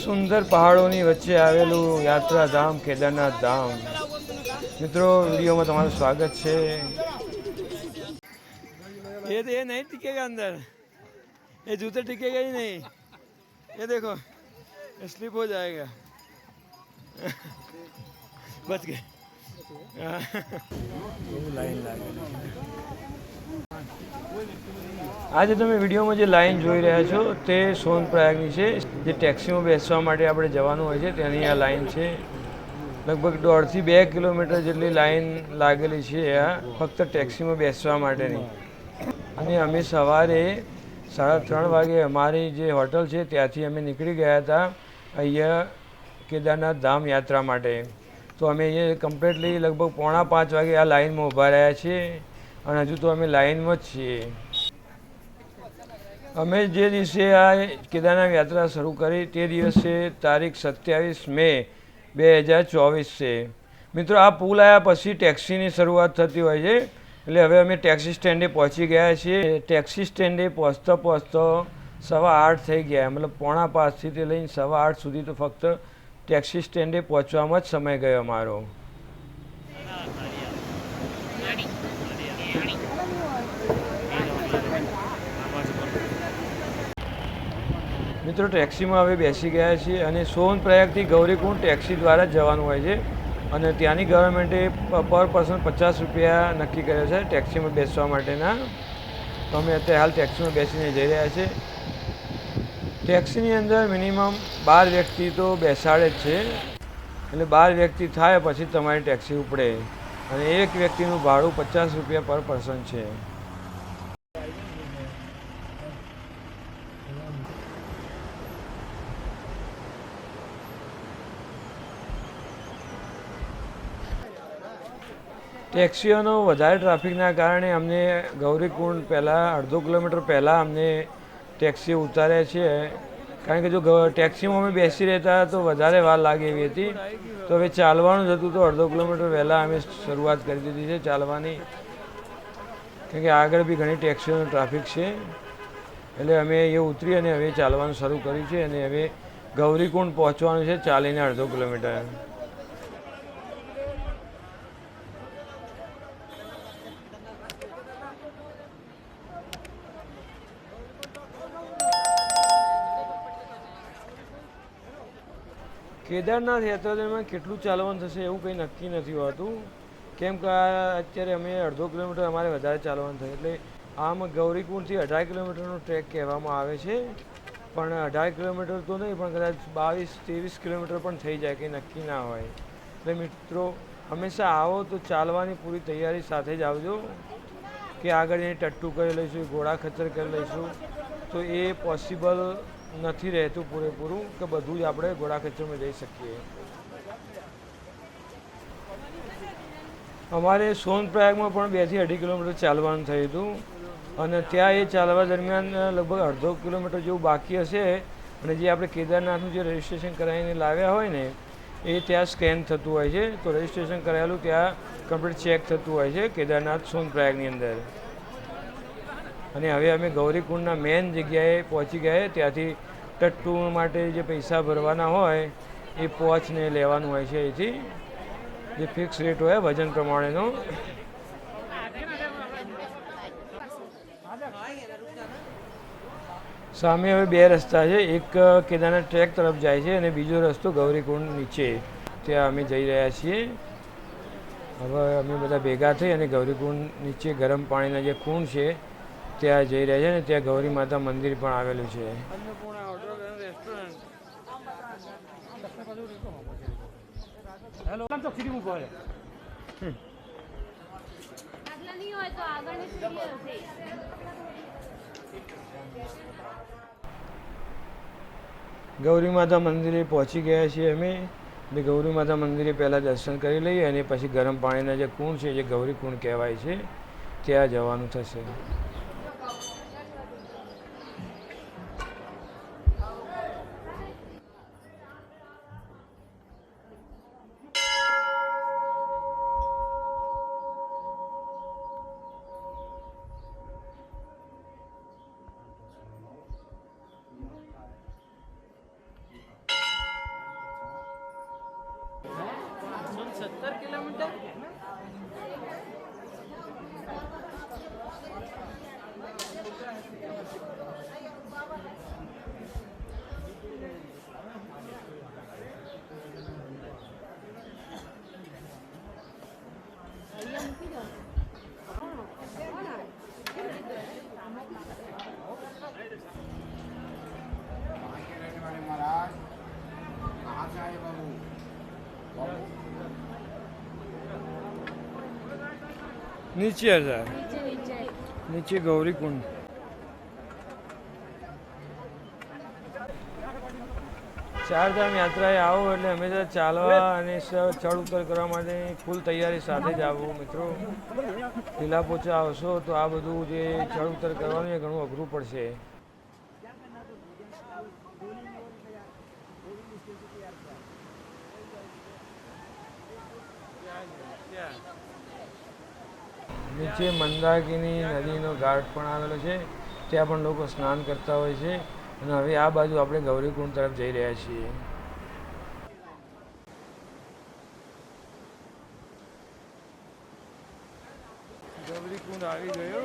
સુંદર પહાડોની વચ્ચે આવેલું યાત્રાધામ કેદારનાથ ધામ. મિત્રો, વિડીયોમાં તમારું સ્વાગત છે. ये तो ये नहीं टिकेगा अंदर, ये जूते टिकेगा ही नहीं. ये देखो स्लिप हो जाएगा. बच गए. लाइन આજે તમે વિડીયોમાં જે લાઈન જોઈ રહ્યા છો તે સોનપ્રયાગની છે. જે ટેક્સીમાં બેસવા માટે આપણે જવાનું હોય છે તેની આ લાઈન છે. લગભગ 1.5 થી 2 કિલોમીટર જેટલી લાઈન લાગેલી છે આ ફક્ત ટેક્સીમાં બેસવા માટેની. અને અમે સવારે 3:30 વાગે અમારી જે હોટલ છે ત્યાંથી અમે નીકળી ગયા હતા અહીંયા કેદારનાથ ધામ યાત્રા માટે. તો અમે અહીંયા કમ્પ્લીટલી લગભગ 4:45 વાગે આ લાઈનમાં ઊભા રહ્યા છીએ અને હજુ તો અમે લાઈનમાં જ છીએ. અમે જે દિવસે આ કેદારનાથ યાત્રા શરૂ કરી તે દિવસે તારીખ 27 મે 2024 છે. મિત્રો, આ પુલ આવ્યા પછી ટેક્સીની શરૂઆત થતી હોય છે. એટલે હવે અમે ટેક્સી સ્ટેન્ડે પહોંચી ગયા છીએ. ટેક્સી સ્ટેન્ડે પહોંચતો 8:15 થઈ ગયા. મતલબ 4:45થી તે લઈને 8:15 સુધી તો ફક્ત ટેક્સી સ્ટેન્ડે પહોંચવામાં જ સમય ગયો અમારો. મિત્રો, ટેક્સીમાં હવે બેસી ગયા છીએ અને સોનપ્રયાગથી ગૌરીકુંડ ટેક્સી દ્વારા જ જવાનું હોય છે. અને ત્યાંની ગવર્મેન્ટે પર પર્સન 50 રૂપિયા નક્કી કર્યો છે ટેક્સીમાં બેસવા માટેના. તો અમે અત્યારે હાલ ટેક્સીમાં બેસીને જઈ રહ્યા છીએ. ટેક્સીની અંદર મિનિમમ 12 વ્યક્તિ તો બેસાડે જ છે. એટલે 12 વ્યક્તિ થાય પછી તમારી ટેક્સી ઉપડે. અને એક વ્યક્તિનું ભાડું 50 રૂપિયા પર પર્સન છે. ટેક્સીઓનો વધારે ટ્રાફિકના કારણે અમને ગૌરીકુંડ પહેલાં 1/2 કિલોમીટર પહેલાં અમને ટેક્સી ઉતાર્યા છે. કારણ કે જો ટેક્સીમાં અમે બેસી રહેતા તો વધારે વાર લાગે એવી હતી. તો હવે ચાલવાનું જ હતું તો 1/2 કિલોમીટર વહેલાં અમે શરૂઆત કરી દીધી છે ચાલવાની. કારણ કે આગળ બી ઘણી ટેક્સીઓનો ટ્રાફિક છે. એટલે અમે એ ઉતરી અને હવે ચાલવાનું શરૂ કર્યું છે. અને હવે ગૌરીકુંડ પહોંચવાનું છે ચાલીને 1/2 કિલોમીટર. કેદારનાથ યાત્રા દરમિયાન કેટલું ચાલવાનું થશે એવું કંઈ નક્કી નથી હોતું. કેમ કે અત્યારે અમે 1/2 કિલોમીટર અમારે વધારે ચાલવાનું થયું. એટલે આમ ગૌરીકુંડથી 18 કિલોમીટરનો ટ્રેક કહેવામાં આવે છે. પણ 18 કિલોમીટર તો નહીં, પણ કદાચ 22-23 કિલોમીટર પણ થઈ જાય, કંઈ નક્કી ના હોય. એટલે મિત્રો, હંમેશા આવો તો ચાલવાની પૂરી તૈયારી સાથે જ આવજો. કે આગળ એને ટટ્ટુ કરી લઈશું, ઘોડા ખચ્ચર કરી લઈશું તો એ પોસિબલ નથી રહેતું પૂરેપૂરું કે બધું જ આપણે ઘોડા ખચ્ચરમાં જઈ શકીએ. અમારે સોનપ્રયાગમાં પણ 2 થી 2.5 કિલોમીટર ચાલવાનું થયું હતું. અને ત્યાં એ ચાલવા દરમિયાન લગભગ 1/2 કિલોમીટર જેવું બાકી હશે. અને જે આપણે કેદારનાથનું જે રજિસ્ટ્રેશન કરાવીને લાવ્યા હોય ને એ ત્યાં સ્કેન થતું હોય છે. તો રજિસ્ટ્રેશન કરાયેલું ત્યાં કમ્પ્લીટ ચેક થતું હોય છે કેદારનાથ સોનપ્રયાગની અંદર. અને હવે અમે ગૌરીકુંડના મેઇન જગ્યાએ પહોંચી ગયા. ત્યાંથી ટટ્ટુ માટે જે પૈસા ભરવાના હોય એ પહોંચને લેવાનું હોય છે. અહીંથી જે ફિક્સ રેટ હોય વજન પ્રમાણેનો. સામે હવે 2 રસ્તા છે. એક કેદારનાથ ટ્રેક તરફ જાય છે અને બીજો રસ્તો ગૌરીકુંડ નીચે. ત્યાં અમે જઈ રહ્યા છીએ. હવે અમે બધા ભેગા થઈ અને ગૌરીકુંડ નીચે ગરમ પાણીના જે કુંડ છે ત્યાં જઈ રહ્યા છે. ને ત્યાં ગૌરી માતા મંદિર પણ આવેલું છે. ગૌરી માતા મંદિરે પહોંચી ગયા છીએ અમે. એટલે ગૌરી માતા મંદિરે પહેલાં દર્શન કરી લઈએ અને પછી ગરમ પાણીના જે કુંડ છે જે ગૌરી કુંડ કહેવાય છે ત્યાં જવાનું થશે. નીચે હતા, નીચે ગૌરીકુંડ. ચારધામ યાત્રાએ આવો એટલે હંમેશા ચાલવા અને ચડ ઉતર કરવા માટે ફૂલ તૈયારી સાથે જ આવો મિત્રો. લીલા પોચા આવશો તો આ બધું જે ચડ ઉતર કરવાનું એ ઘણું અઘરું પડશે. નીચે મંદાકિની નદીનો ઘાટ પણ આવેલો છે, ત્યાં પણ લોકો સ્નાન કરતા હોય છે. અને હવે આ બાજુ આપણે ગૌરીકુંડ તરફ જઈ રહ્યા છીએ. ગૌરીકુંડ આવી ગયો.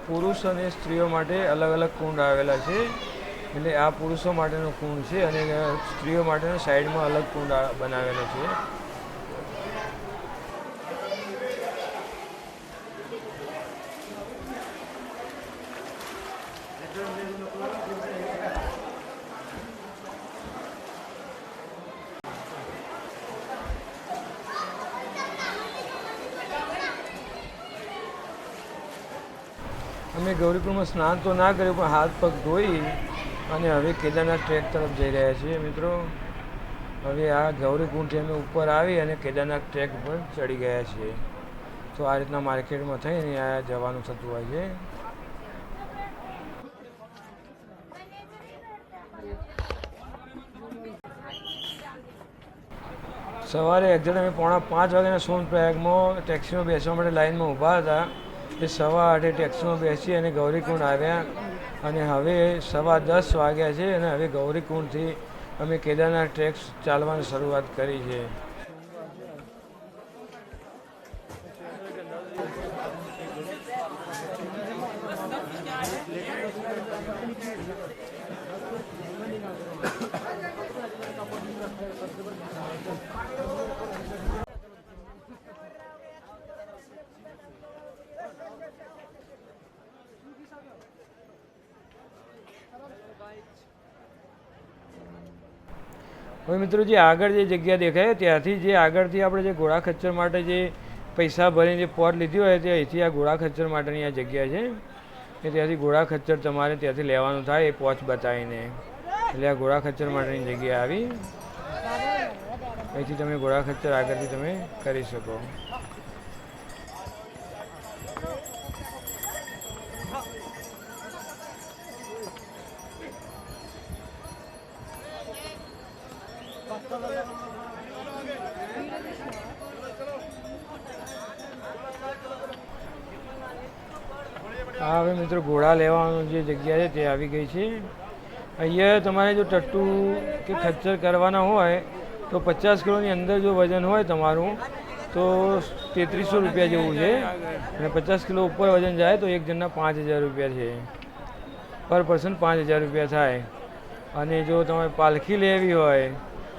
પુરુષ અને સ્ત્રીઓ માટે અલગ અલગ કુંડ આવેલા છે. એટલે આ પુરુષો માટેનો કુંડ છે અને સ્ત્રીઓ માટેનો સાઈડમાં અલગ કુંડ બનાવેલો છે. અમે ગૌરીકુંડમાં સ્નાન તો ના કર્યું પણ હાથ પગ ધોઈ અને હવે કેદારનાથ ટ્રેક તરફ જઈ રહ્યા છીએ મિત્રો. હવે આ ગૌરીકુંડથી અમે ઉપર આવી અને કેદારનાથ ટ્રેક પર ચડી ગયા છીએ. તો આ રીતના માર્કેટમાં થઈને આ જવાનું થતું હોય છે. સવારે એક્ઝેક્ટ અમે 4:30 વાગ્યાના સોનપ્રયાગમાં ટેક્સીમાં બેસવા માટે લાઇનમાં ઊભા હતા. એ 8:15 ટેક્સીમાં બેસી અને ગૌરીકુંડ આવ્યા અને હવે 10:15 વાગ્યા છે અને હવે ગૌરીકુંડથી અમે કેદારનાથ ટ્રેક ચાલવાની શરૂઆત કરી છે. હવે મિત્રો જે આગળ જે જગ્યા દેખાય ત્યાંથી જે આગળથી આપણે જે ઘોડા ખચ્ચર માટે જે પૈસા ભરીને જે પોટ લીધી હોય તે અહીંથી આ ઘોડા ખચ્ચર માટેની આ જગ્યા છે. કે ત્યાંથી ઘોડા ખચ્ચર તમારે ત્યાંથી લેવાનું થાય એ પોચ બતાવીને. એટલે આ ઘોડા ખચ્ચર માટેની જગ્યા આવી. અહીંથી તમે ઘોડા ખચ્ચર આગળથી તમે કરી શકો. હા હવે મિત્રો ઘોડા લેવાનું જે જગ્યા છે તે આવી ગઈ છે. અહીંયા તમારે જો ટટ્ટુ કે ખચ્ચર કરવાના હોય તો 50 કિલોની અંદર જો વજન હોય તમારું તો 3300 રૂપિયા જેવું છે. અને 50 કિલો ઉપર વજન જાય તો એક જણના 5000 રૂપિયા છે. પર પર્સન 5000 રૂપિયા થાય. અને જો તમારે પાલખી લેવી હોય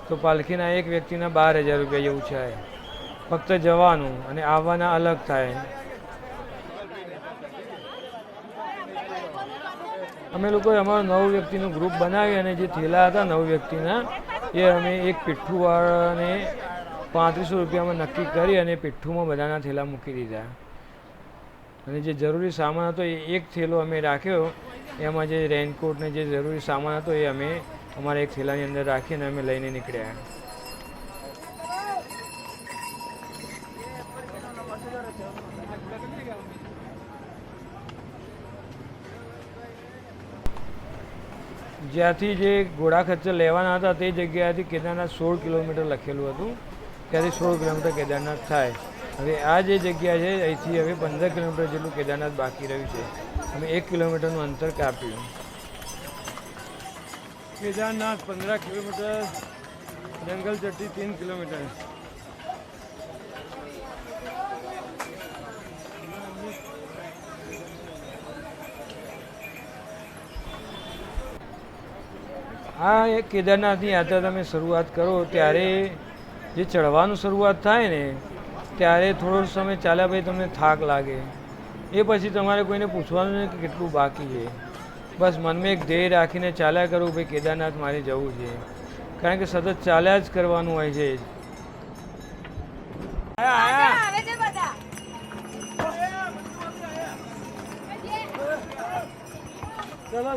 તો પાલખીના એક વ્યક્તિના 12000 રૂપિયા જેવું છે. ફક્ત જવાનું અને આવવાના અલગ થાય. અમે લોકોએ અમારું 9 વ્યક્તિનું ગ્રુપ બનાવી અને જે થેલા હતા 9 વ્યક્તિના એ અમે એક પીઠ્ઠુવાળાને 3500 રૂપિયામાં નક્કી કરી અને પીઠ્ઠુમાં બધાના થેલા મૂકી દીધા. અને જે જરૂરી સામાન હતો એ એક થેલો અમે રાખ્યો. એમાં જે રેઇનકોટ ને જે જરૂરી સામાન હતો એ અમે અમારા એક થેલાની અંદર રાખીને અમે લઈને નીકળ્યા. જ્યાંથી જે ઘોડા ખચ્ચર લેવાના હતા તે જગ્યાએથી કેદારનાથ 16 કિલોમીટર લખેલું હતું. ત્યાંથી 16 કિલોમીટર કેદારનાથ થાય. હવે આ જે જગ્યા છે અહીંથી હવે 15 કિલોમીટર જેટલું કેદારનાથ બાકી રહ્યું છે. અમે 1 કિલોમીટરનું અંતર કાપ્યું. કેદારનાથ 15 કિલોમીટર, જંગલ ચટ્ટી 3 કિલોમીટર. આ એક કેદારનાથની યાત્રા તમે શરૂઆત કરો ત્યારે જે ચડવાનું શરૂઆત થાય ને ત્યારે થોડો સમય ચાલ્યા પછી તમને થાક લાગે. એ પછી તમારે કોઈને પૂછવાનું નહીં કે કેટલું બાકી છે. બસ મનમાં એક ધ્યેય રાખીને ચાલ્યા કરવું, ભાઈ કેદારનાથ મારે જવું છે. કારણ કે સતત ચાલ્યા જ કરવાનું હોય છે. ચલો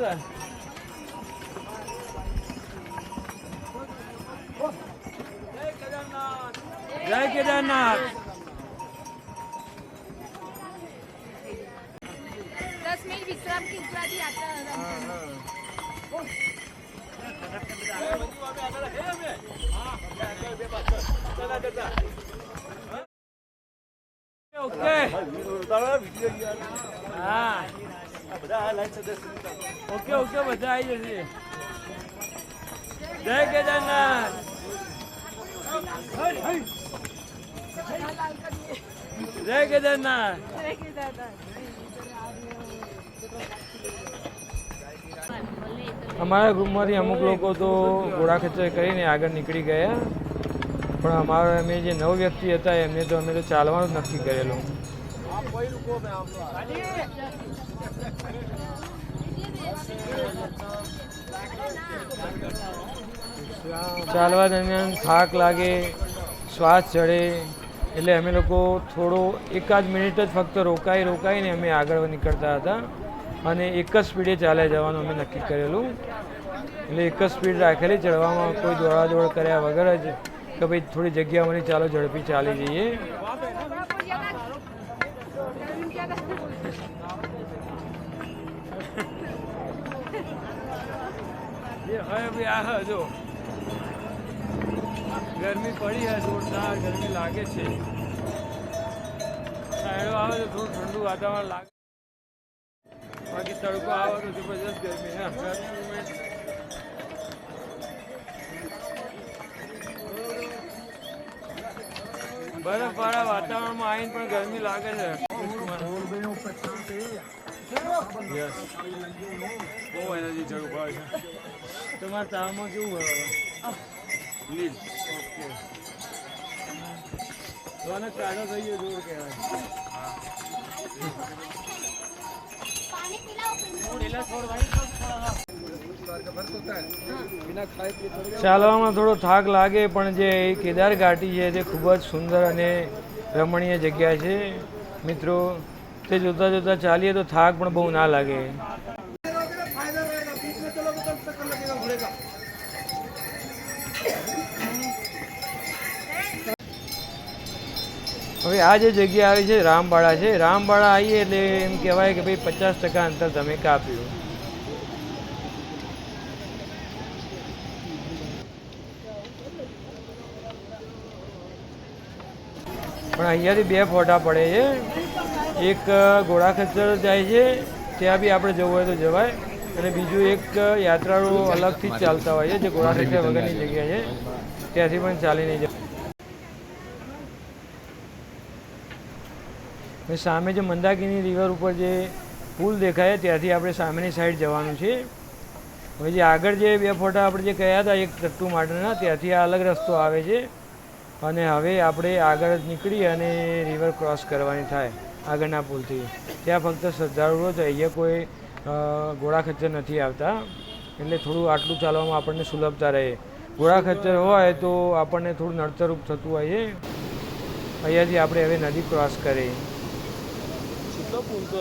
જય કેદારનાથ. 10 મિનિટ વિશ્રામ की उपरांत यात्रा ઓકે હા ઓકે ઓકે બધા આવી જશે. જય કેદારનાથ. જય કેદારનાથ. અમારા ગ્રુપમાંથી અમુક લોકો તો ઘોડા ખચ્ચર કરીને આગળ નીકળી ગયા, પણ અમારા અમે જે 9 વ્યક્તિ હતા એમને તો અમે તો ચાલવાનું જ નક્કી કરેલું. ચાલવા દરમિયાન થાક લાગે, શ્વાસ ચડે, એટલે અમે લોકો થોડો એકાદ મિનિટ જ ફક્ત રોકાઈને અમે આગળ નીકળતા હતા અને એક જ સ્પીડે ચાલ્યા જવાનું અમે નક્કી કરેલું. એટલે એક જ સ્પીડ રાખેલી, ચડવામાં કોઈ દોડાદોડ કર્યા વગર જ કે ભાઈ થોડી જગ્યા મળી ચાલો ઝડપી ચાલી જઈએ. હવે આ જો ગરમી પડી હે, જોરદાર ગરમી લાગે છે. સાયડો આવે તો થોડું ઠંડુ વાતાવરણ લાગે, બાકી તડકો આવે તો જબરજસ્ત ગરમી. બરફવાળા વાતાવરણમાં આવીને પણ ગરમી લાગે છે. બહુ એનર્જી જરૂર પડે છે. તમારા તાવમાં કેવું હોય? લીલ. ઓકે. રોનક ચાલો થઈ ગયો, જોર કહેવાય. ચાલવામાં થોડો થાક લાગે, પણ જે કેદાર ઘાટી છે તે ખૂબ જ સુંદર અને રમણીય જગ્યા છે મિત્રો. તે જોતા જોતા ચાલીએ તો થાક પણ બહુ ના લાગે. હવે આ જે જગ્યા આવી છે રામબાડા છે. રામબાડા આવીએ એટલે એમ કહેવાય કે ભાઈ 50% અંતર તમે કાપ્યું. પણ અહીંયાથી 2 ફોટા પડે છે. એક ઘોડા ખચ્ચર જાય છે, ત્યાં બી આપણે જવું હોય તો જવાય, અને બીજું એક યાત્રાળુઓ અલગથી જ ચાલતા હોય છે જે ઘોડા ખચ્ચર વગરની જગ્યા છે, ત્યાંથી પણ ચાલીને જાય. સામે જે મંદાકિની રિવર ઉપર જે પુલ દેખાય ત્યાંથી આપણે સામેની સાઈડ જવાનું છે. હવે જે આગળ જે 2 ફોટા આપણે જે કહ્યા હતા એક ટટ્ટુ માટેના, ત્યાંથી આ અલગ રસ્તો આવે છે અને હવે આપણે આગળ જ નીકળી અને રિવર ક્રોસ કરવાની થાય આગળના પુલથી. ત્યાં ફક્ત શ્રદ્ધાળુઓ જ, અહીંયા કોઈ ઘોડા ખચ્ચર નથી આવતા, એટલે થોડું આટલું ચાલવામાં આપણને સુલભતા રહે. ઘોડા ખચ્ચર હોય તો આપણને થોડું નડતરરૂપ થતું હોય છે. અહીંયાથી આપણે હવે નદી ક્રોસ કરીએ. પુલ તો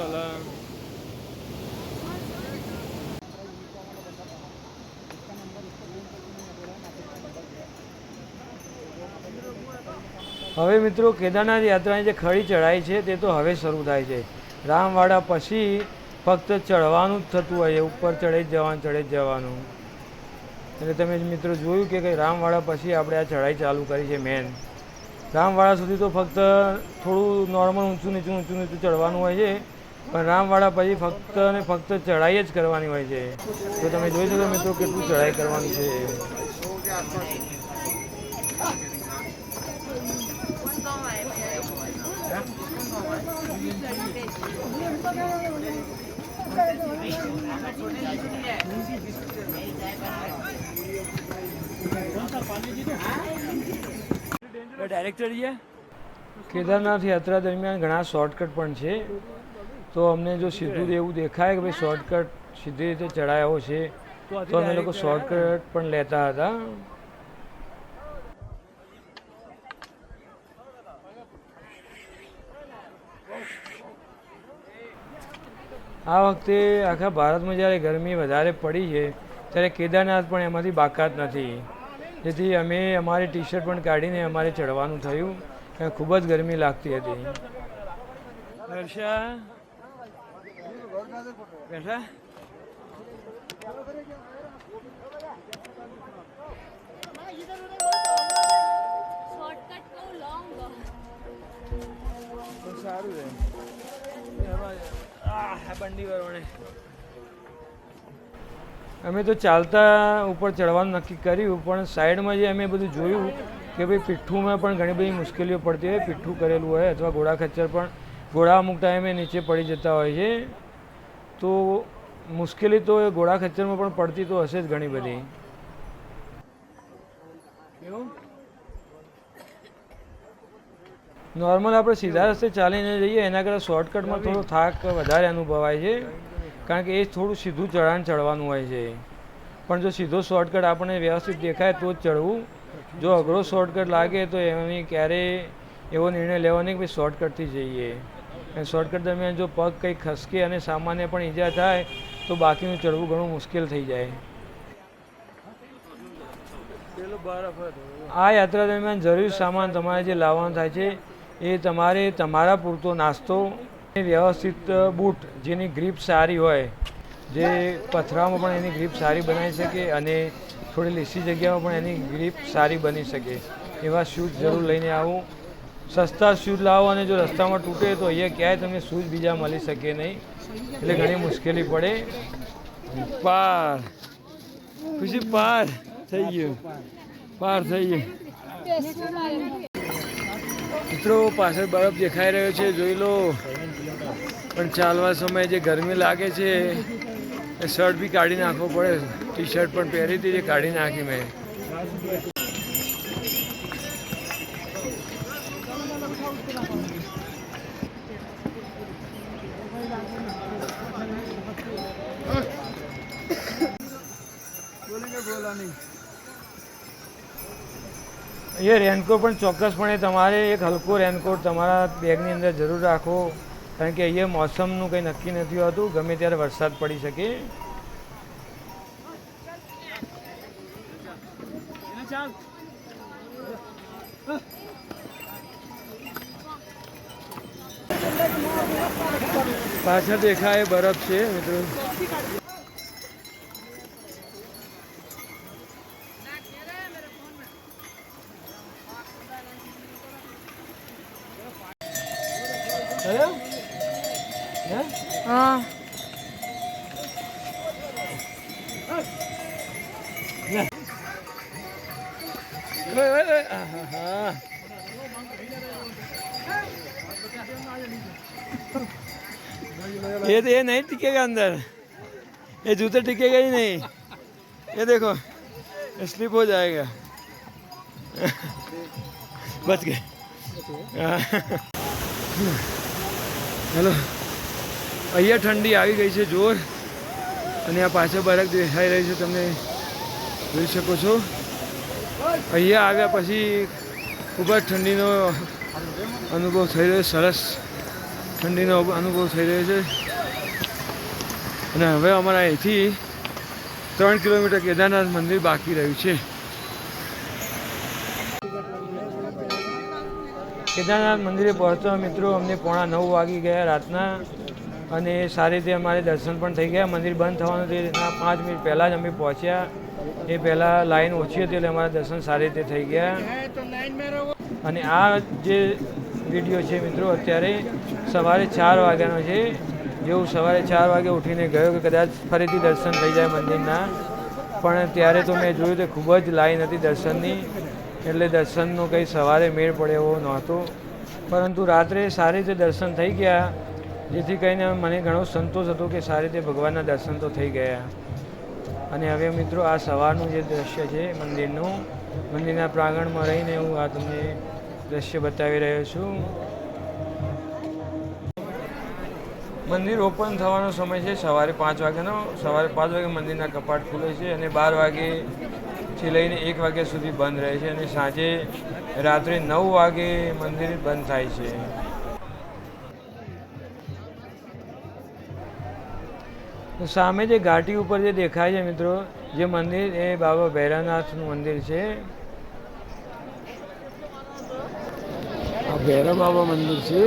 હવે મિત્રો કેદારનાથ યાત્રાની જે ખરી ચઢાઈ છે તે તો હવે શરૂ થાય છે. રામવાડા પછી ફક્ત ચડવાનું જ થતું હોય, ઉપર ચડે જ જવાનું. એટલે તમે મિત્રો જોયું કે રામવાડા પછી આપણે આ ચઢાઈ ચાલુ કરી છે. મેન રામવાડા સુધી તો ફક્ત થોડું નોર્મલ ઊંચું નીચું ચડવાનું હોય છે, પણ રામવાડા પછી ફક્ત ને ફક્ત ચઢાઈ જ કરવાની હોય છે. તો તમે જોઈ શકો મિત્રો કેટલું ચઢાઈ કરવાની છે. ડાયરેક્ટ ચડી ગયા. કેદારનાથ યાત્રા દરમિયાન ઘણા શોર્ટકટ પણ છે, તો અમને જો સીધું એવું દેખાય કે ભાઈ શોર્ટકટ સીધી રીતે ચડાયો છે તો અમે લોકો શોર્ટકટ પણ લેતા હતા. આ વખતે આખા ભારતમાં જ્યારે ગરમી વધારે પડી છે ત્યારે કેદારનાથ પણ એમાંથી બાકાત નથી, જેથી અમે અમારી ટી શર્ટ પણ કાઢીને અમારે ચડવાનું થયું. ખૂબ જ ગરમી લાગતી હતી. હર્ષા બેઠા. શોર્ટકટ બહુ લોંગ સારું છે બંડી વાળોને. અમે તો ચાલતા ઉપર ચડવાનું નક્કી કર્યું, પણ સાઈડમાં જે અમે બધું જોયું કે ભાઈ પીઠુંમાં પણ ઘણી બધી મુશ્કેલીઓ પડતી હોય, પીઠું કરેલું હોય અથવા ઘોડા ખચ્ચર પણ ઘોડા અમુક ટાઈમે નીચે પડી જતા હોય છે, તો મુશ્કેલી તો એ ઘોડા ખચ્ચરમાં પણ પડતી તો હશે જ ઘણી બધી. એવું નોર્મલ આપણે સીધા રસ્તે ચાલીને જઈએ એના કરતાં શોર્ટકટમાં થોડો થાક વધારે અનુભવાય છે, કારણ કે એ થોડું સીધું ચઢાણ ચડવાનું હોય છે. પણ જો સીધો શોર્ટકટ આપણને વ્યવસ્થિત દેખાય તો જ ચડવું. જો અઘરો શોર્ટકટ લાગે તો એની ક્યારેય એવો નિર્ણય લેવો નહીં કે ભાઈ શોર્ટકટથી જઈએ. અને શોર્ટકટ દરમિયાન જો પગ કંઈક ખસકે અને સામાન્ય પણ ઈજા થાય તો બાકીનું ચડવું ઘણું મુશ્કેલ થઈ જાય. આ યાત્રા દરમિયાન જરૂરી સામાન તમારે જે લાવવાનું થાય છે એ તમારે તમારા પૂરતો નાસ્તો, વ્યવસ્થિત બૂટ જેની ગ્રીપ સારી હોય, જે પથરામાં પણ એની ગ્રીપ સારી બનાવી શકે અને થોડી લીસી જગ્યામાં પણ એની ગ્રીપ સારી બની શકે એવા શૂઝ જરૂર લઈને આવું. સસ્તા શૂઝ લાવો અને જો રસ્તામાં તૂટે તો અહીંયા ક્યાંય તમને શૂઝ બીજા મળી શકે નહીં, એટલે ઘણી મુશ્કેલી પડે. પાર ખુશી પાર થઈ ગયું, પાર થઈ ગયું. મિત્રો પાછળ બરફ દેખાઈ રહ્યો છે, જોઈ લો. પણ ચાલવા સમયે જે ગરમી લાગે છે એ શર્ટ બી કાઢી નાખવો પડે. ટી શર્ટ પણ પહેરી હતી જે કાઢી નાખી મેં. એ રેનકોટ પણ ચોક્કસપણે તમારે એક હલકો રેનકોટ તમારા બેગની અંદર જરૂર રાખો, કારણ કે અહીંયા મોસમનું કંઈ નક્કી નથી હોતું, ગમે ત્યારે વરસાદ પડી શકે. પાછળ દેખાય બરફ છે મિત્રો. હા ये नहीं टिकेगा अंदर, ये जूते टिकेगा ही नहीं. ये देखो स्लिप हो जाएगा. बच गए. हेलो, અહીંયા ઠંડી આવી ગઈ છે જોર, અને આ પાછળ બરફ દેખાઈ રહી છે, તમે જોઈ શકો છો. અહીંયા આવ્યા પછી ખૂબ જ ઠંડીનો અનુભવ થઈ રહ્યો છે, સરસ ઠંડીનો અનુભવ થઈ રહ્યો છે. અને હવે અમારા અહીંથી 3 કિલોમીટર કેદારનાથ મંદિર બાકી રહ્યું છે. કેદારનાથ મંદિરે પહોંચવા મિત્રો અમને 8:45 વાગી ગયા રાતના, અને સારી રીતે અમારે દર્શન પણ થઈ ગયા. મંદિર બંધ થવાનું તે રીતના 5 મિનિટ પહેલાં જ અમે પહોંચ્યા. એ પહેલાં લાઈન ઓછી હતી એટલે અમારા દર્શન સારી રીતે થઈ ગયા. અને આ જે વિડીયો છે મિત્રો અત્યારે સવારે 4 વાગ્યાનો છે. જેવું સવારે 4 વાગે ઉઠીને ગયો કે કદાચ ફરીથી દર્શન થઈ જાય મંદિરના, પણ ત્યારે તો મેં જોયું કે ખૂબ જ લાઈન હતી દર્શનની, એટલે દર્શનનો કંઈ સવારે મેળ પડે એવો નહોતો. પરંતુ રાત્રે સારી રીતે દર્શન થઈ ગયા, જેથી કરીને મને ઘણો સંતોષ હતો કે સારી રીતે ભગવાનના દર્શન તો થઈ ગયા. અને હવે મિત્રો આ સવારનું જે દૃશ્ય છે મંદિરનું, મંદિરના પ્રાંગણમાં રહીને હું આ તમને દ્રશ્ય બતાવી રહ્યો છું. મંદિર ઓપન થવાનો સમય છે સવારે 5 વાગ્યાનો. સવારે 5 વાગે મંદિરના કપાટ ખુલે છે અને 12 વાગેથી લઈને 1 વાગ્યા સુધી બંધ રહે છે અને સાંજે રાત્રે 9 વાગે મંદિર બંધ થાય છે. તો સામે જે ઘાટી ઉપર જે દેખાય છે મિત્રો, જે મંદિર એ બાબા ભૈરવનાથનું મંદિર છે. આ ભૈરવ બાબા મંદિર છે.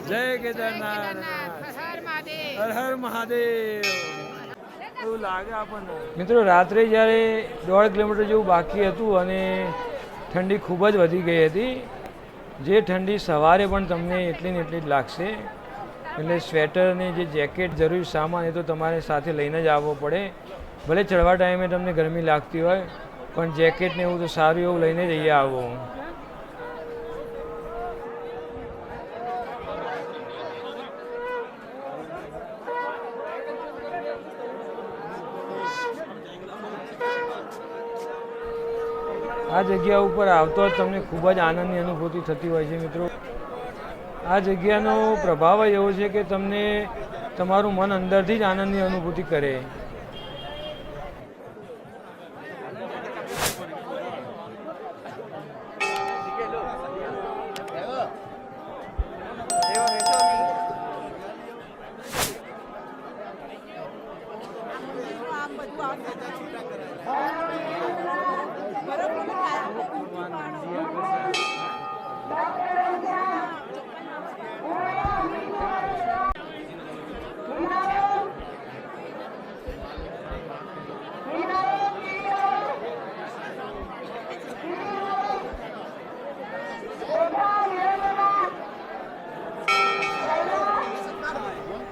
જય કેદારનાથ, હર હર મહાદેવ. એવું લાગે આપણને. મિત્રો રાત્રે જ્યારે 1.5 કિલોમીટર જેવું બાકી હતું અને ઠંડી ખૂબ જ વધી ગઈ હતી. જે ઠંડી સવારે પણ તમને એટલી ને એટલી જ લાગશે. એટલે સ્વેટર અને જે જેકેટ જરૂરી સામાન એ તો તમારે સાથે લઈને જ આવવો પડે. ભલે ચડવા ટાઈમે તમને ગરમી લાગતી હોય પણ જેકેટ ને એવું તો સારું એવું લઈને જઈએ આવો. આ જગ્યા ઉપર આવતો જ તમને ખૂબ જ આનંદની અનુભૂતિ થતી હોય છે મિત્રો. આ જગ્યાનો પ્રભાવ જ એવો છે કે તમને તમારું મન અંદરથી જ આનંદની અનુભૂતિ કરે.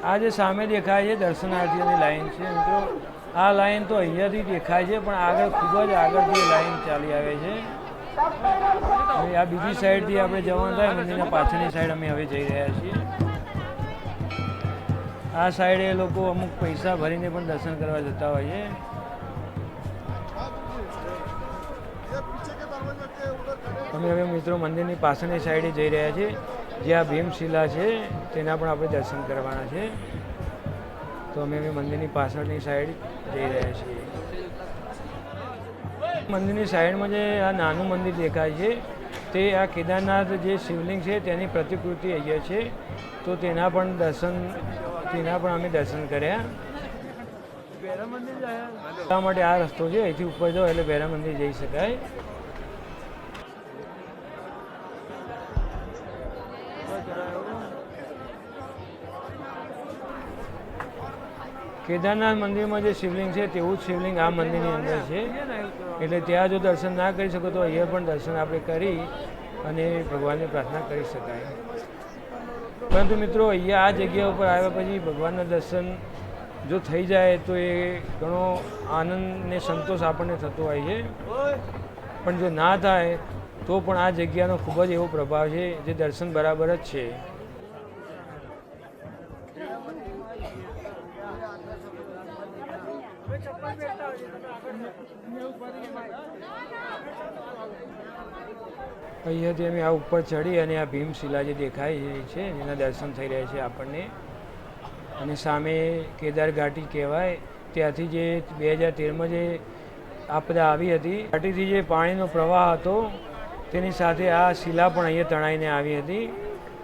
આ જે સામે દેખાય છે દર્શનાર્થીઓની લાઈન છે મિત્રો. આ લાઈન તો અહીંયાથી દેખાય છે પણ આગળ ખૂબ જ આગળથી લાઈન ચાલી આવે છે. હવે આ બીજી સાઈડથી આપણે જવાનું થાય મંદિરના પાછળની સાઈડ અમે હવે જઈ રહ્યા છીએ. આ સાઈડે લોકો અમુક પૈસા ભરીને પણ દર્શન કરવા જતા હોય છે. અમે હવે મિત્રો મંદિરની પાછળની સાઈડે જઈ રહ્યા છીએ. જ્યાં ભીમશિલા છે તેના પણ આપણે દર્શન કરવાના છે. તો અમે મંદિરની પાછળની સાઈડ જઈ રહ્યા છીએ. મંદિરની સાઈડમાં જે આ નાનું મંદિર દેખાય છે તે આ કેદારનાથ જે શિવલિંગ છે તેની પ્રતિકૃતિ અહીંયા છે. તો તેના પણ અમે દર્શન કર્યા. એટલા માટે આ રસ્તો છે, અહીંથી ઉપર જાઓ એટલે ભૈરવ મંદિર જઈ શકાય. કેદારનાથ મંદિરમાં જે શિવલિંગ છે તેવું જ શિવલિંગ આ મંદિરની અંદર છે. એટલે ત્યાં જો દર્શન ના કરી શકો તો અહીંયા પણ દર્શન આપણે કરી અને ભગવાનને પ્રાર્થના કરી શકાય. પરંતુ મિત્રો અહીંયા આ જગ્યા ઉપર આવ્યા પછી ભગવાનના દર્શન જો થઈ જાય તો એ ઘણો આનંદ ને સંતોષ આપણને થતો હોય છે. પણ જો ના થાય તો પણ આ જગ્યાનો ખૂબ જ એવો પ્રભાવ છે જે દર્શન બરાબર જ છે. અહીંયાથી અમે આ ઉપર ચડી અને આ ભીમશિલા જે દેખાય છે એના દર્શન થઈ રહ્યા છે આપણને. અને સામે કેદાર ઘાટી કહેવાય ત્યાંથી જે 2013માં જે આપદા આવી હતી ઘાટીથી જે પાણીનો પ્રવાહ હતો તેની સાથે આ શિલા પણ અહીંયા તણાઈને આવી હતી.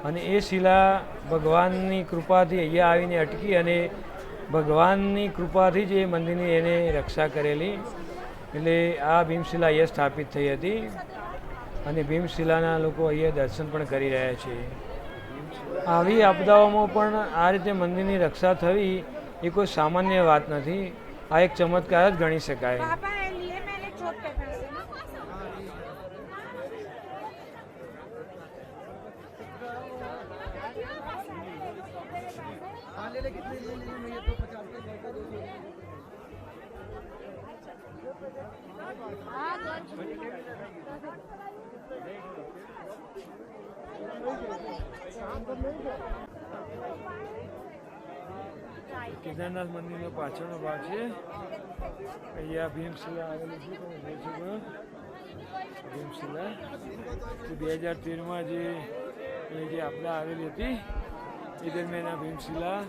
અને એ શિલા ભગવાનની કૃપાથી અહીંયા આવીને અટકી અને ભગવાનની કૃપાથી જ એ મંદિરની એને રક્ષા કરેલી. એટલે આ ભીમશિલા અહીંયા સ્થાપિત થઈ હતી અને ભીમશિલાના લોકો અહીંયા દર્શન પણ કરી રહ્યા છે. આવી આપદાઓમાં પણ આ રીતે મંદિરની રક્ષા થવી એ કોઈ સામાન્ય વાત નથી. આ એક ચમત્કાર જ ગણી શકાય. કેદારનાથ મંદિરનો પાછળનો ભાગ છે. અહીંયા ભીમશિલા આવેલી છે તમે જોઈ શકો. ભીમશિલા 2013માં જે આપદા આવેલી હતી એ દરમિયાન આ ભીમશિલા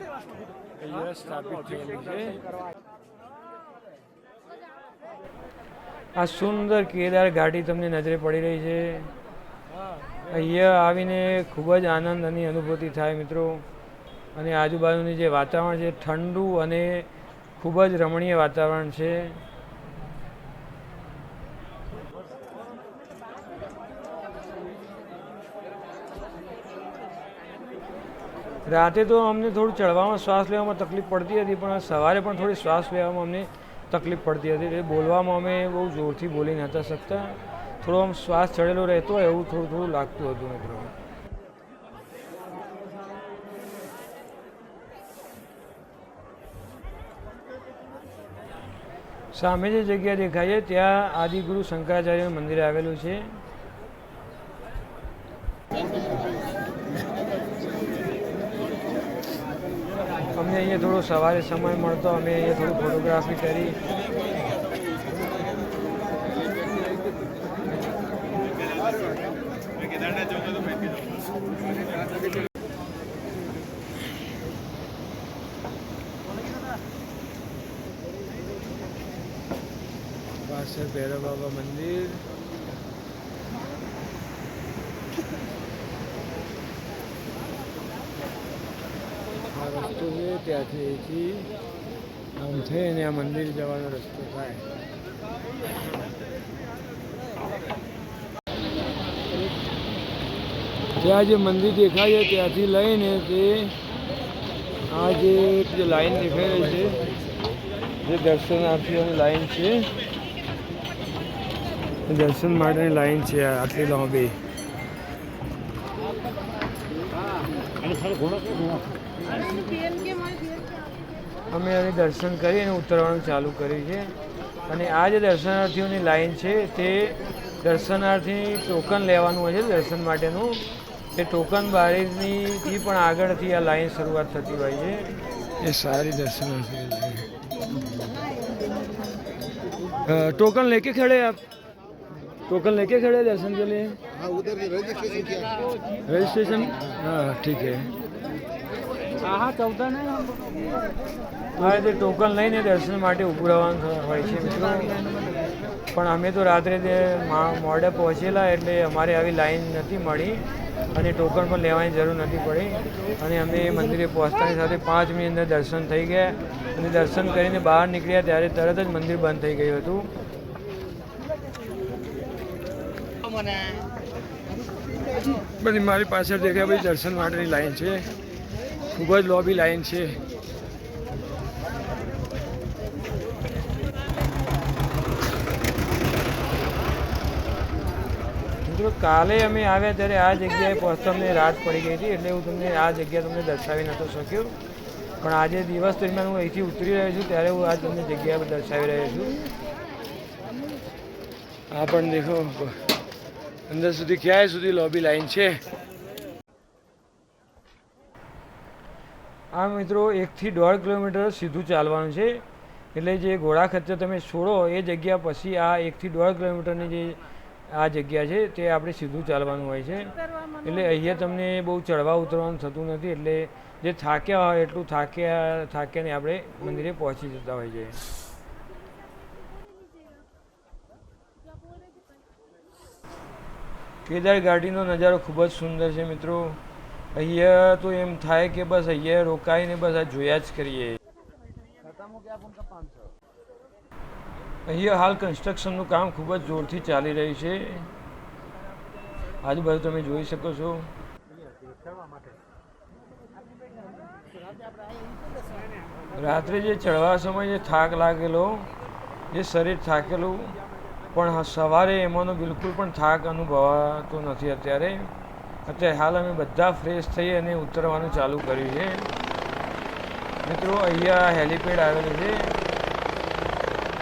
અહીંયા સ્થાપિત થયેલી છે. આ સુંદર કેદાર ઘાટી તમને નજરે પડી રહી છે. અહીંયા આવીને ખૂબ જ આનંદની અનુભૂતિ થાય મિત્રો. અને આજુબાજુની જે વાતાવરણ છે ઠંડુ અને ખૂબ જ રમણીય વાતાવરણ છે. રાતે તો અમને થોડું ચડવામાં શ્વાસ લેવામાં તકલીફ પડતી હતી, પણ સવારે પણ થોડી શ્વાસ લેવામાં અમને તકલીફ પડતી હતી. એટલે બોલવામાં અમે બહુ જોરથી બોલી નહોતા શકતા. થોડો આમ શ્વાસ ચડેલો રહેતો હોય એવું થોડું થોડું લાગતું હતું મિત્રો. સામે જે જગ્યા દેખાય છે ત્યાં આદિગુરુ શંકરાચાર્યનું મંદિર આવેલું છે. અમને અહીંયા થોડો સવારે સમય મળતો અમે અહીંયા થોડું ફોટોગ્રાફી કરી. પાછળ ભૈરવ બાબા મંદિર. આ રસ્તો છે ત્યાંથી અહીંથી આમ થઈ અને આ મંદિર જવાનો રસ્તો થાય. ત્યાં જે મંદિર દેખાય છે ત્યાંથી લઈને તે આ જે લાઈન દેખાઈ રહી છે જે દર્શનાર્થીઓની લાઈન છે, દર્શન માટેની લાઈન છે આટલી લાંબી. અમે અહીં દર્શન કરીને ઉતરવાનું ચાલુ કર્યું છે. અને આ જે દર્શનાર્થીઓની લાઈન છે તે દર્શનાર્થી ટોકન લેવાનું હોય છે દર્શન માટેનું. એ ટોકન બારીથી પણ આગળથી આ લાઈન શરૂઆત થતી હોય છે. એ સારી દર્શનાર્થી લાઈન. टोकन लेके खड़े आप? टोकन लेके खड़े दर्शन के लिए? हाँ, उधर रजिस्ट्रेशन किया. रजिस्ट्रेशन? हाँ ठीक है. આ રીતે ટોકન લઈને દર્શન માટે ઊભું રહેવાનું હોય છે મિત્રો. પણ અમે તો રાત્રે મોડે પહોંચેલા એટલે અમારે આવી લાઈન નથી મળી અને ટોકન પણ લેવાની જરૂર નથી પડી. અને અમે મંદિરે પહોંચતાની સાથે 5 મિનિટ અંદર દર્શન થઈ ગયા. અને દર્શન કરીને બહાર નીકળ્યા ત્યારે તરત જ મંદિર બંધ થઈ ગયું હતું. બધી મારી પાછળ દેખાય બધી દર્શન માટેની લાઈન છે. ખૂબ જ લોબી લાઈન છે. મિત્રો કાલે અમે આવ્યા ત્યારે આ જગ્યાએ પહોંચતા અમને રાત પડી ગઈ હતી એટલે હું તમને આ જગ્યા તમને દર્શાવી નહોતો શક્યો. પણ આજે દિવસ દરમિયાન હું અહીંથી ઉતરી રહ્યો છું ત્યારે હું આ તમને જગ્યા દર્શાવી રહ્યો છું. આ પણ દેખો અંદર સુધી ક્યાંય સુધી લોબી લાઈન છે. આ મિત્રો 1 થી 1.5 કિલોમીટર સીધું ચાલવાનું છે. એટલે જે ઘોડા ખચ્ચર તમે છોડો એ જગ્યા પછી આ 1 થી 1.5 કિલોમીટરની જે આ જગ્યા છે તે આપણે સીધું ચાલવાનું હોય છે. એટલે અહીંયા તમને બહુ ચડવા ઉતરવાનું થતું નથી. એટલે જે થાક્યા હોય એટલું થાક્યાને આપણે મંદિરે પહોંચી જતા હોય છે. કેદાર ઘાટીનો નજારો ખૂબ જ સુંદર છે મિત્રો. અહીંયા તો એમ થાય કે બસ અહીંયા રોકાઈને બસ આ જોયા જ કરીએ. અહીંયા હાલ કન્સ્ટ્રક્શનનું કામ ખૂબ જ જોરથી ચાલી રહ્યું છે. આજુબાજુ તમે જોઈ શકો છો. રાત્રે જે ચડવા સમયે જે થાક લાગેલો, જે શરીર થાકેલું, પણ સવારે એમાંનો બિલકુલ પણ થાક અનુભવાતો નથી. અત્યારે હાલ અમે બધા ફ્રેશ થઈ અને ઉતરવાનું ચાલુ કર્યું છે. મિત્રો અહીંયા હેલિપેડ આવેલું છે.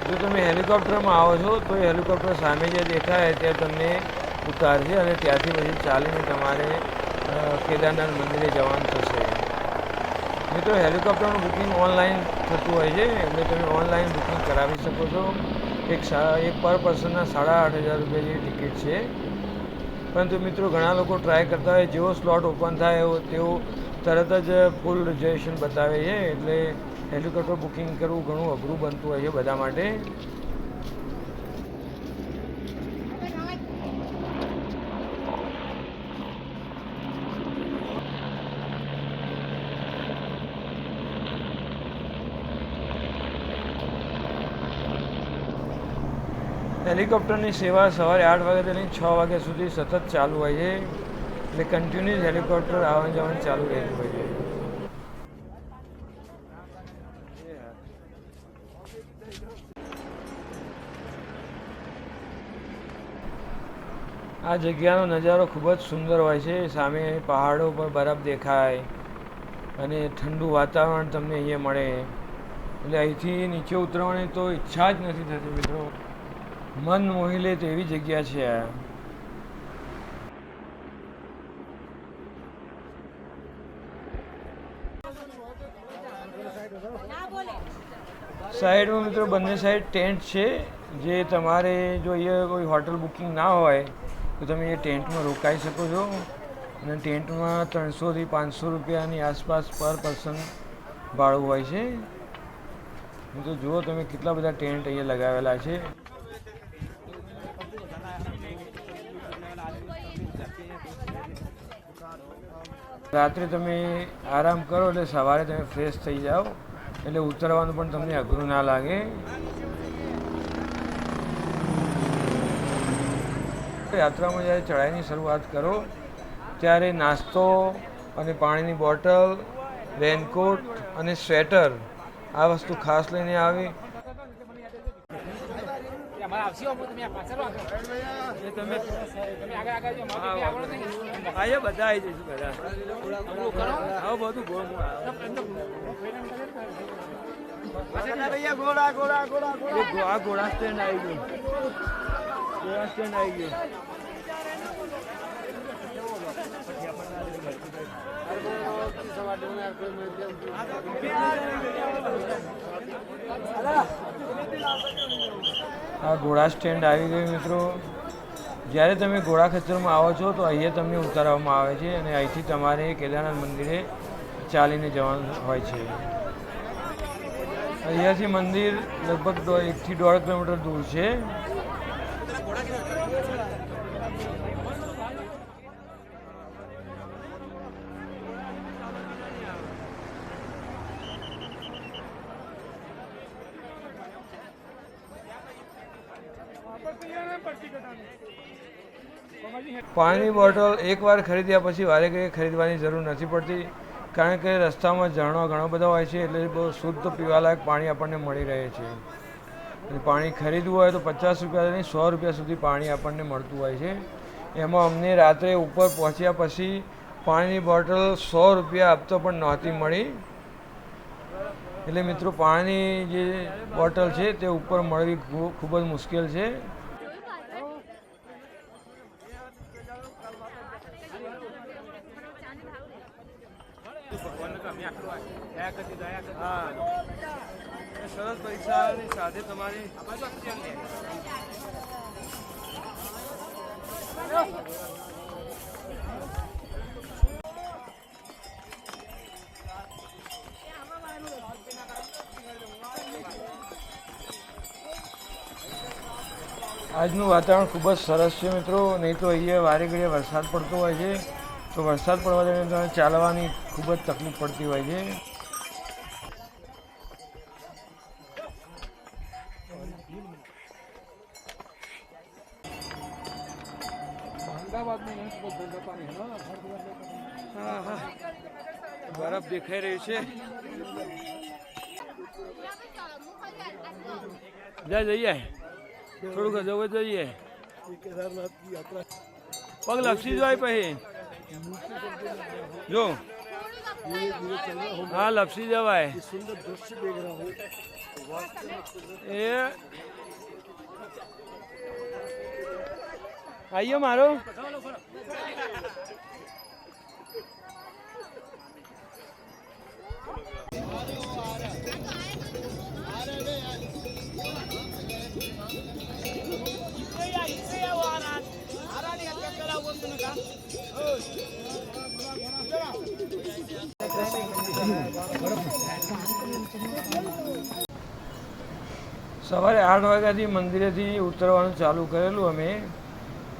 જો તમે હેલિકોપ્ટરમાં આવો છો તો એ હેલિકોપ્ટર સામે જે દેખાય ત્યાં તમને ઉતારશે અને ત્યાંથી પછી ચાલીને તમારે કેદારનાથ મંદિરે જવાનું થશે. મિત્રો હેલિકોપ્ટરનું બુકિંગ ઓનલાઈન થતું હોય છે એટલે તમે ઓનલાઈન બુકિંગ કરાવી શકો છો. એક પર પર્સનના 8,500 રૂપિયા જેવી ટિકિટ છે. પરંતુ મિત્રો ઘણા લોકો ટ્રાય કરતા હોય જેવો સ્લોટ ઓપન થાય એવો તેઓ તરત જ ફૂલ રિઝર્વેશન બતાવે છે, એટલે હેલિકોપ્ટર બુકિંગ કરવું ઘણું અઘરું બનતું હોય છે બધા માટે. હેલિકોપ્ટરની સેવા સવારે 8 વાગ્યાથી લઈને 6 વાગ્યા સુધી સતત ચાલુ હોય છે, એટલે કન્ટિન્યુઅસ હેલિકોપ્ટર આવવાનું જવાનું ચાલુ રહેતું હોય છે. આ જગ્યાનો નજારો ખૂબ જ સુંદર હોય છે. સામે પહાડો પર બરફ દેખાય અને ઠંડુ વાતાવરણ તમને અહીંયા મળે, એટલે અહીંથી નીચે ઉતરવાની તો ઈચ્છા જ નથી થતી મિત્રો. મન મોહી લે તેવી જગ્યા છે આ. સાઈડમાં મિત્રો બંને સાઈડ ટેન્ટ છે, જે તમારે જો અહીંયા કોઈ હોટલ બુકિંગ ના હોય તો તમે એ ટેન્ટમાં રોકાઈ શકો છો. અને ટેન્ટમાં 300 થી 500 રૂપિયાની આસપાસ પર પર્સન ભાડું હોય છે. તો જુઓ તમે કેટલા બધા ટેન્ટ અહીંયા લગાવેલા છે. રાત્રે તમે આરામ કરો એટલે સવારે તમે ફ્રેશ થઈ જાઓ, એટલે ઉતરવાનું પણ તમને અઘરું ના લાગે. યાત્રામાં જ્યારે ચઢાઈની શરૂઆત કરો ત્યારે નાસ્તો અને પાણીની બોટલ, રેનકોટ અને સ્વેટર આ વસ્તુ ખાસ લઈને આવી. ઘોડા સ્ટેન્ડ આવી ગયું. આ ઘોડા સ્ટેન્ડ આવી ગયું મિત્રો. જ્યારે તમે ઘોડા ખચ્ચરમાં આવો છો તો અહીંયા તમને ઉતારવામાં આવે છે અને અહીંથી તમારે કેદારનાથ મંદિરે ચાલીને જવાનું હોય છે. અહીંયાથી મંદિર લગભગ 1 થી 1.5 કિલોમીટર દૂર છે. પાણીની બોટલ એકવાર ખરીદ્યા પછી વારે ઘડીએ ખરીદવાની જરૂર નથી પડતી, કારણ કે રસ્તામાં ઝરણો ઘણો બધા હોય છે, એટલે બહુ શુદ્ધ પીવાલાયક પાણી આપણને મળી રહે છે. અને પાણી ખરીદવું હોય તો 50 રૂપિયાથી 100 રૂપિયા સુધી પાણી આપણને મળતું હોય છે. એમાં અમને રાત્રે ઉપર પહોંચ્યા પછી પાણીની બોટલ 100 રૂપિયા આપતો પણ નહોતી મળી. એટલે મિત્રો પાણીની જે બોટલ છે તે ઉપર મળવી ખૂબ જ મુશ્કેલ છે. સરસ પરીક્ષાની સાથે તમારી આજનું વાતાવરણ ખૂબ જ સરસ છે મિત્રો. નહીં તો અહીંયા વારે ઘડીએ વરસાદ પડતો હોય છે, તો વરસાદ પડવા ચાલવાની ખૂબ જ તકલીફ પડતી હોય છે. બરફ દેખાઈ રહ્યું છે. જઈએ થોડુંક જવું જોઈએ. પગ લપસી જાય પછી જો हाँ लपसी जवाय ये आइयो मारो સવારે 8 વાગ્યાથી મંદિરેથી ઉતરવાનું ચાલુ કરેલું અમે.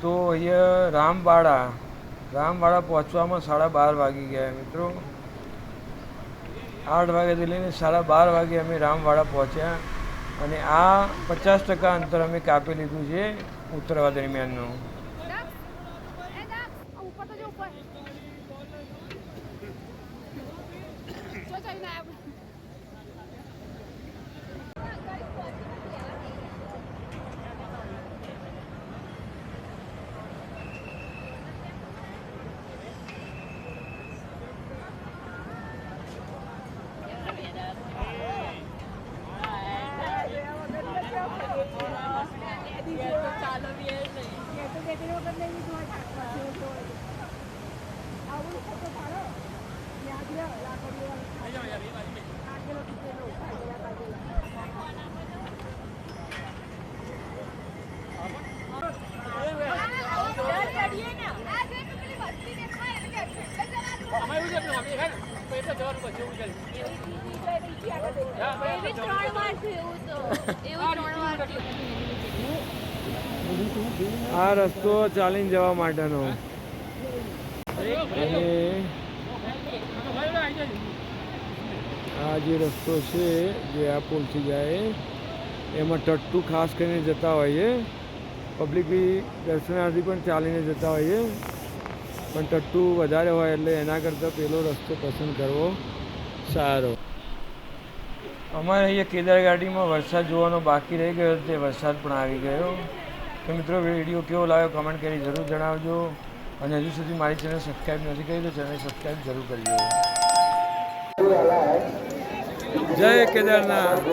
તો અહીંયા રામવાડા પહોંચવામાં 12:30 વાગી ગયા મિત્રો. 8 વાગ્યાથી લઈને 12:30 વાગે અમે રામવાડા પહોંચ્યા અને આ 50% અંતર અમે કાપી લીધું છે ઉતરવા દરમિયાનનું. ઉપર તો જો ઉપર જો જઈને આવ એવી 3 વાર થયું તો એવું 3 વાર થયું. આ રસ્તો ચાલીને જવા માટેનો અને આ જે રસ્તો છે જે આ પુલથી જાય એમાં ટટ્ટુ ખાસ કરીને જતા હોઈએ. પબ્લિક બી દર્શનાર્થી પણ ચાલીને જતા હોઈએ પણ ટટ્ટુ વધારે હોય એટલે એના કરતાં પેલો રસ્તો પસંદ કરવો સારો. અમારે અહીંયા કેદારઘાટીમાં વરસાદ જોવાનો બાકી રહી ગયો તે વરસાદ પણ આવી ગયો. તો મિત્રો વિડીયો કેવો લાગ્યો કમેન્ટ કરી જરૂર જણાવજો અને હજુ સુધી મારી ચેનલ સબસ્ક્રાઈબ નથી કરી તો ચેનલ સબસ્ક્રાઈબ જરૂર કરજો. જય કેદારનાથ.